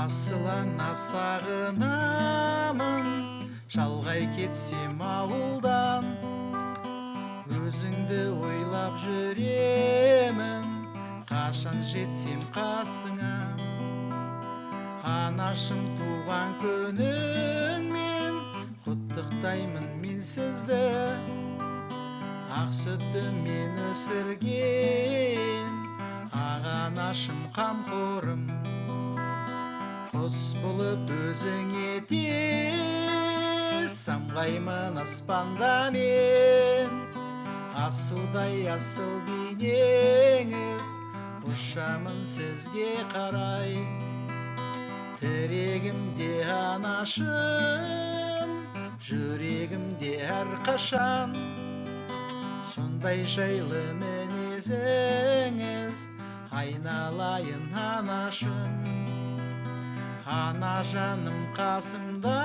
асылыңа сағынамын, шалғай кетсем ауылдан, өзіңді ойлап жүремін, қашан жетсем қасыңа. Анашым, туған күніңмен құттықтаймын мен сізді, ақ сүтімен өсірген ақ анашым, қамқорым. Құс болып өзіңе тез самғаймын аспанда мен, асудай асыл бейнеңіз, ұшамын сізге қарай. Тірегімде анашым, жүрегімде әрқашан, сондай жайлы мінезіңіз, айналайын анашым. Ана жаным қасымда,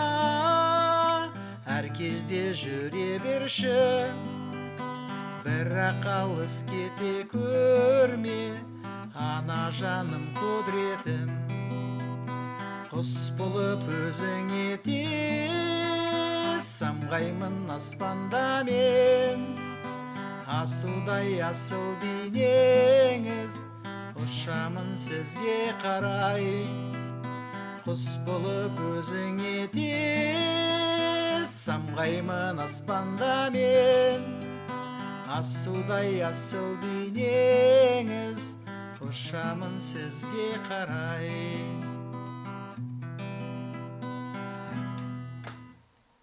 әр кезде жүре берші, бірақ алыс кете көрме, ана жаным құдіретім. Құс болып өзіңе тез самғаймын аспанда мен, асудай асыл бейнеңіз, ұшамын сізге қарай. Құс болып өзіңе тез самғаймын аспанда мен, асудай асыл бейнеңіз, ұшамын сізге қарай.